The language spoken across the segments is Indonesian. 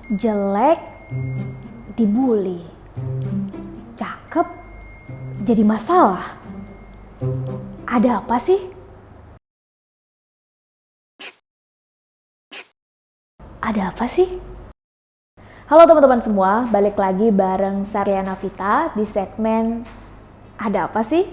Jelek dibully, cakep jadi masalah. Ada apa sih? Ada apa sih? Halo teman-teman semua, balik lagi bareng Sherlyannavita di segmen Ada Apa Sih?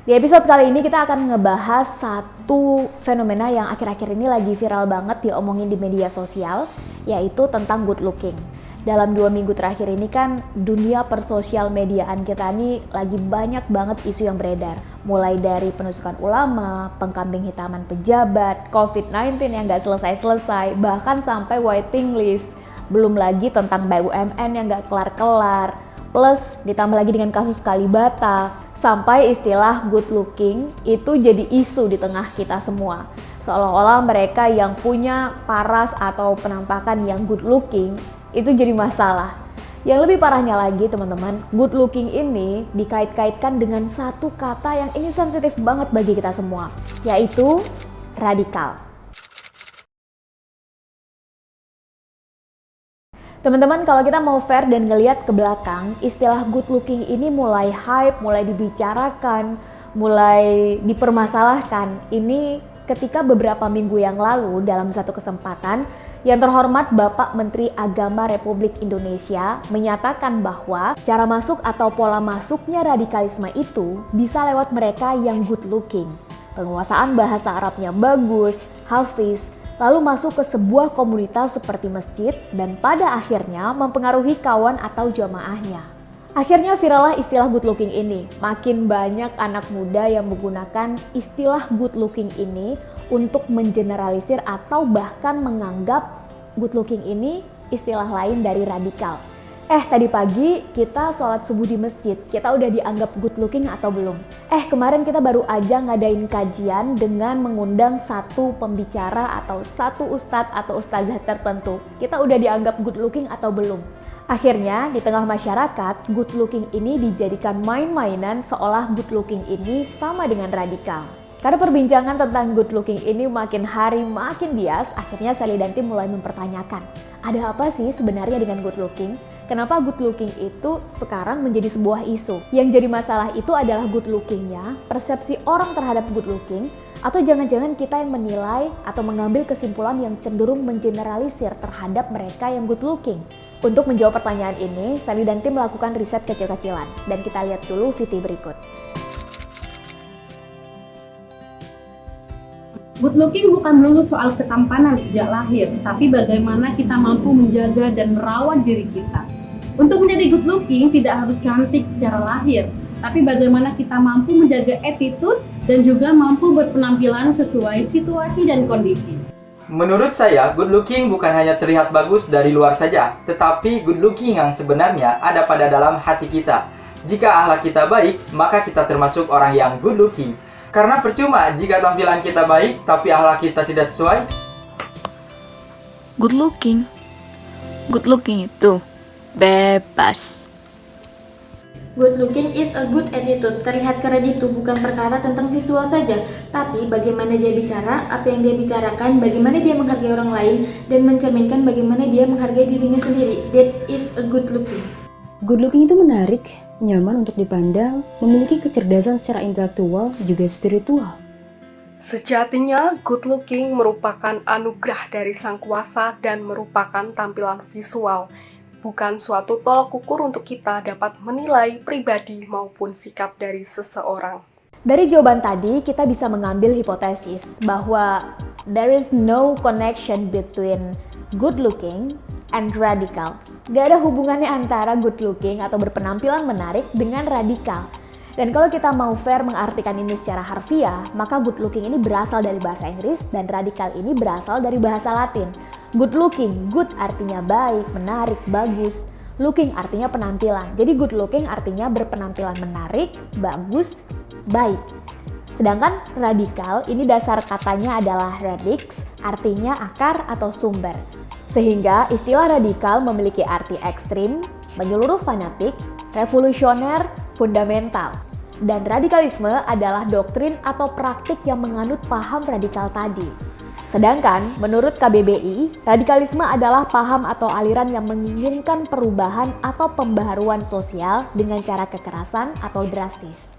Di episode kali ini kita akan ngebahas satu fenomena yang akhir-akhir ini lagi viral banget diomongin di media sosial, yaitu tentang good looking. Dalam 2 minggu terakhir ini kan dunia persosial mediaan kita ini lagi banyak banget isu yang beredar. Mulai dari penusukan ulama, pengkambing hitaman pejabat, COVID-19 yang gak selesai-selesai, bahkan sampai waiting list. Belum lagi tentang BUMN yang gak kelar-kelar. Plus ditambah lagi dengan kasus Kalibata, sampai istilah good looking itu jadi isu di tengah kita semua. Seolah-olah mereka yang punya paras atau penampakan yang good looking itu jadi masalah. Yang lebih parahnya lagi teman-teman, good looking ini dikait-kaitkan dengan satu kata yang ini sensitif banget bagi kita semua, yaitu radikal. Teman-teman, kalau kita mau fair dan ngelihat ke belakang, istilah good looking ini mulai hype, mulai dibicarakan, mulai dipermasalahkan. Ini ketika beberapa minggu yang lalu dalam satu kesempatan, yang terhormat Bapak Menteri Agama Republik Indonesia menyatakan bahwa cara masuk atau pola masuknya radikalisme itu bisa lewat mereka yang good looking. Penguasaan bahasa Arabnya bagus, hafiz, lalu masuk ke sebuah komunitas seperti masjid dan pada akhirnya mempengaruhi kawan atau jamaahnya. Akhirnya virallah istilah good looking ini. Makin banyak anak muda yang menggunakan istilah good looking ini untuk mengeneralisir atau bahkan menganggap good looking ini istilah lain dari radikal. Tadi pagi kita sholat subuh di masjid, kita udah dianggap good looking atau belum? Kemarin kita baru aja ngadain kajian dengan mengundang satu pembicara atau satu ustadz atau ustazah tertentu. Kita udah dianggap good looking atau belum? Akhirnya di tengah masyarakat, good looking ini dijadikan main-mainan seolah good looking ini sama dengan radikal. Karena perbincangan tentang good looking ini makin hari makin bias, akhirnya Sherly dan tim mulai mempertanyakan, ada apa sih sebenarnya dengan good looking? Kenapa good looking itu sekarang menjadi sebuah isu? Yang jadi masalah itu adalah good lookingnya, persepsi orang terhadap good looking, atau jangan-jangan kita yang menilai atau mengambil kesimpulan yang cenderung mengeneralisir terhadap mereka yang good looking. Untuk menjawab pertanyaan ini, Sherly dan tim melakukan riset kecil-kecilan, dan kita lihat dulu video berikut. Good looking bukan melulu soal ketampanan sejak lahir, tapi bagaimana kita mampu menjaga dan merawat diri kita. Untuk menjadi good looking tidak harus cantik secara lahir, tapi bagaimana kita mampu menjaga attitude dan juga mampu berpenampilan sesuai situasi dan kondisi. Menurut saya, good looking bukan hanya terlihat bagus dari luar saja, tetapi good looking yang sebenarnya ada pada dalam hati kita. Jika akhlak kita baik, maka kita termasuk orang yang good looking. Karena percuma jika tampilan kita baik, tapi akhlak kita tidak sesuai. Good looking itu bebas. Good looking is a good attitude. Terlihat keren itu bukan perkara tentang visual saja, tapi bagaimana dia bicara, apa yang dia bicarakan, bagaimana dia menghargai orang lain, dan mencerminkan bagaimana dia menghargai dirinya sendiri. That is a good looking. Good looking itu menarik, nyaman untuk dipandang, memiliki kecerdasan secara intelektual juga spiritual. Sejatinya, good looking merupakan anugerah dari Sang Kuasa dan merupakan tampilan visual, bukan suatu tolak ukur untuk kita dapat menilai pribadi maupun sikap dari seseorang. Dari jawaban tadi, kita bisa mengambil hipotesis bahwa there is no connection between good looking and radikal. Gak ada hubungannya antara good looking atau berpenampilan menarik dengan radikal. Dan kalau kita mau fair mengartikan ini secara harfiah, maka good looking ini berasal dari bahasa Inggris dan radikal ini berasal dari bahasa Latin. Good looking, good artinya baik, menarik, bagus. Looking artinya penampilan. Jadi good looking artinya berpenampilan menarik, bagus, baik. Sedangkan radikal ini dasar katanya adalah radix, artinya akar atau sumber. Sehingga istilah radikal memiliki arti ekstrim, menyeluruh fanatik, revolusioner, fundamental. Dan radikalisme adalah doktrin atau praktik yang menganut paham radikal tadi. Sedangkan menurut KBBI, radikalisme adalah paham atau aliran yang menginginkan perubahan atau pembaharuan sosial dengan cara kekerasan atau drastis.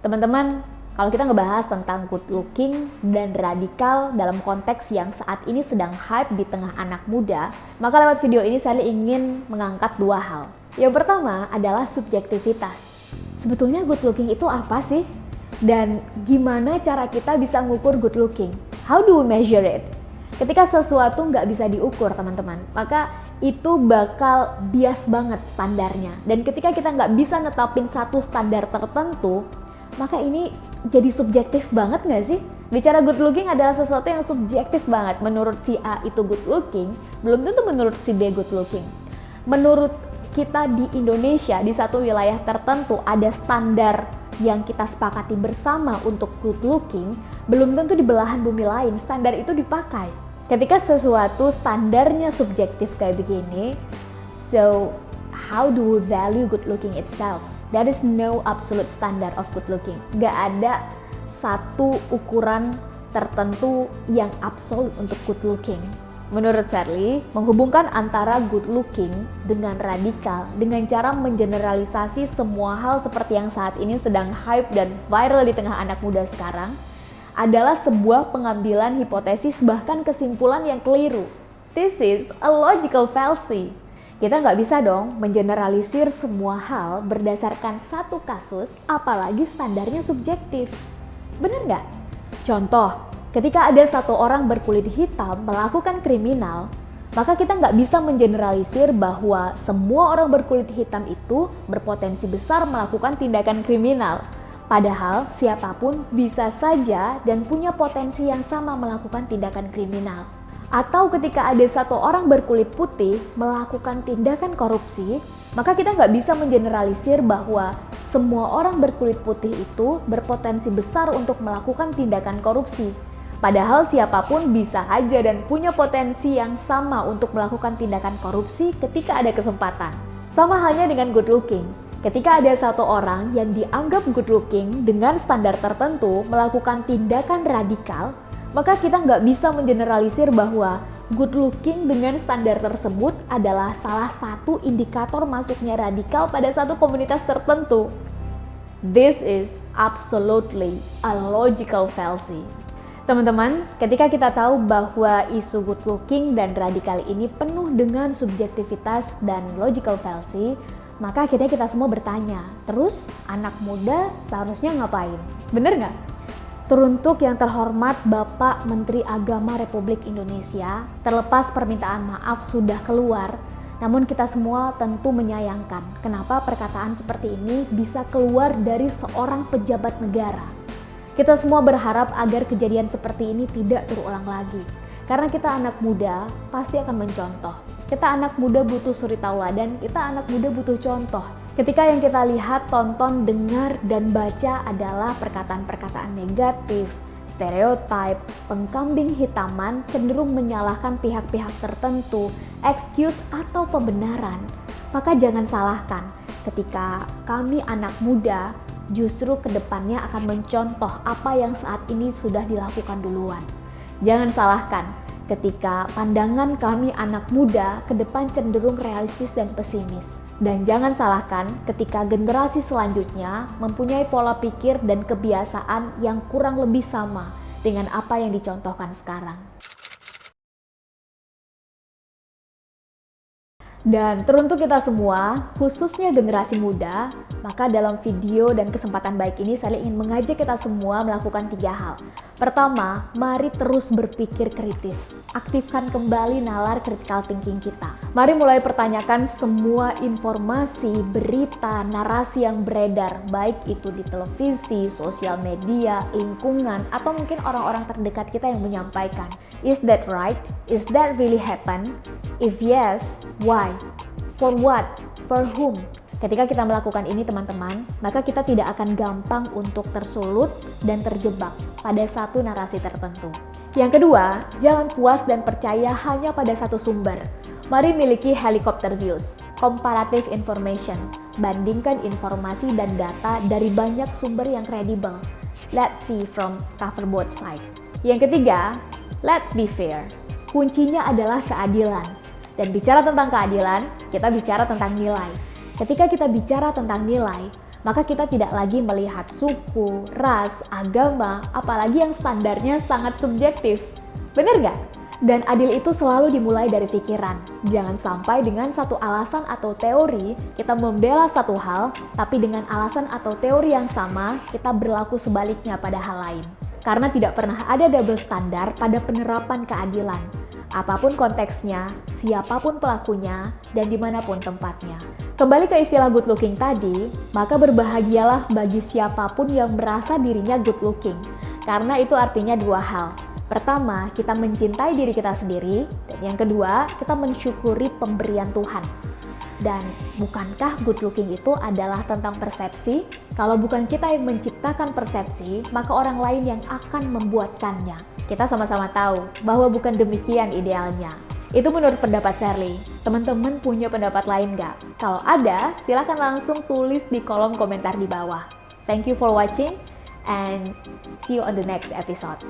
Teman-teman, kalau kita ngebahas tentang good looking dan radikal dalam konteks yang saat ini sedang hype di tengah anak muda, maka lewat video ini saya ingin mengangkat dua hal. Yang pertama adalah subjektivitas. Sebetulnya good looking itu apa sih? Dan gimana cara kita bisa ngukur good looking? How do we measure it? Ketika sesuatu nggak bisa diukur, teman-teman, maka itu bakal bias banget standarnya. Dan ketika kita nggak bisa netapin satu standar tertentu, maka ini jadi subjektif banget nggak sih? Bicara good looking adalah sesuatu yang subjektif banget. Menurut si A itu good looking, belum tentu menurut si B good looking. Menurut kita di Indonesia, di satu wilayah tertentu ada standar yang kita sepakati bersama untuk good looking, belum tentu di belahan bumi lain standar itu dipakai. Ketika sesuatu standarnya subjektif kayak begini, so how do we value good looking itself? There is no absolute standard of good looking. Gak ada satu ukuran tertentu yang absolut untuk good looking. Menurut Sherly, menghubungkan antara good looking dengan radikal dengan cara mengeneralisasi semua hal seperti yang saat ini sedang hype dan viral di tengah anak muda sekarang adalah sebuah pengambilan hipotesis bahkan kesimpulan yang keliru. This is a logical fallacy. Kita nggak bisa dong mengeneralisir semua hal berdasarkan satu kasus, apalagi standarnya subjektif. Bener nggak? Contoh, ketika ada satu orang berkulit hitam melakukan kriminal, maka kita nggak bisa mengeneralisir bahwa semua orang berkulit hitam itu berpotensi besar melakukan tindakan kriminal. Padahal siapapun bisa saja dan punya potensi yang sama melakukan tindakan kriminal. Atau ketika ada satu orang berkulit putih melakukan tindakan korupsi, maka kita nggak bisa mengeneralisir bahwa semua orang berkulit putih itu berpotensi besar untuk melakukan tindakan korupsi. Padahal siapapun bisa aja dan punya potensi yang sama untuk melakukan tindakan korupsi ketika ada kesempatan. Sama halnya dengan good looking. Ketika ada satu orang yang dianggap good looking dengan standar tertentu melakukan tindakan radikal, maka kita nggak bisa mengeneralisir bahwa good looking dengan standar tersebut adalah salah satu indikator masuknya radikal pada satu komunitas tertentu. This is absolutely a logical fallacy. Teman-teman, ketika kita tahu bahwa isu good looking dan radikal ini penuh dengan subjektivitas dan logical fallacy, maka akhirnya kita semua bertanya, terus anak muda seharusnya ngapain? Bener nggak? Teruntuk yang terhormat Bapak Menteri Agama Republik Indonesia, terlepas permintaan maaf sudah keluar, namun kita semua tentu menyayangkan kenapa perkataan seperti ini bisa keluar dari seorang pejabat negara. Kita semua berharap agar kejadian seperti ini tidak terulang lagi. Karena kita anak muda pasti akan mencontoh. Kita anak muda butuh suri tauladan, kita anak muda butuh contoh. Ketika yang kita lihat, tonton, dengar, dan baca adalah perkataan-perkataan negatif, stereotip, pengkambing hitaman, cenderung menyalahkan pihak-pihak tertentu, excuse atau pembenaran, maka jangan salahkan ketika kami anak muda justru kedepannya akan mencontoh apa yang saat ini sudah dilakukan duluan. Jangan salahkan ketika pandangan kami anak muda ke depan cenderung realistis dan pesimis. Dan jangan salahkan ketika generasi selanjutnya mempunyai pola pikir dan kebiasaan yang kurang lebih sama dengan apa yang dicontohkan sekarang. Dan teruntuk kita semua, khususnya generasi muda, maka dalam video dan kesempatan baik ini saya ingin mengajak kita semua melakukan 3 hal. Pertama, mari terus berpikir kritis. Aktifkan kembali nalar critical thinking kita. Mari mulai pertanyakan semua informasi, berita, narasi yang beredar, baik itu di televisi, sosial media, lingkungan, atau mungkin orang-orang terdekat kita yang menyampaikan. Is that right? Is that really happen? If yes, why? For what? For whom? Ketika kita melakukan ini teman-teman, maka kita tidak akan gampang untuk tersulut dan terjebak pada satu narasi tertentu. Yang kedua, jangan puas dan percaya hanya pada satu sumber. Mari miliki helicopter views, comparative information. Bandingkan informasi dan data dari banyak sumber yang kredibel. Let's see from cover both side. Yang ketiga, let's be fair. Kuncinya adalah keadilan. Dan bicara tentang keadilan, kita bicara tentang nilai. Ketika kita bicara tentang nilai, maka kita tidak lagi melihat suku, ras, agama, apalagi yang standarnya sangat subjektif. Bener nggak? Dan adil itu selalu dimulai dari pikiran. Jangan sampai dengan satu alasan atau teori kita membela satu hal, tapi dengan alasan atau teori yang sama kita berlaku sebaliknya pada hal lain. Karena tidak pernah ada double standar pada penerapan keadilan. Apapun konteksnya, siapapun pelakunya, dan dimanapun tempatnya. Kembali ke istilah good looking tadi, maka berbahagialah bagi siapapun yang merasa dirinya good looking. Karena itu artinya dua hal. Pertama, kita mencintai diri kita sendiri, dan yang kedua, kita mensyukuri pemberian Tuhan. Dan bukankah good looking itu adalah tentang persepsi? Kalau bukan kita yang menciptakan persepsi, maka orang lain yang akan membuatkannya. Kita sama-sama tahu bahwa bukan demikian idealnya. Itu menurut pendapat Sherly. Teman-teman punya pendapat lain nggak? Kalau ada, silakan langsung tulis di kolom komentar di bawah. Thank you for watching and see you on the next episode.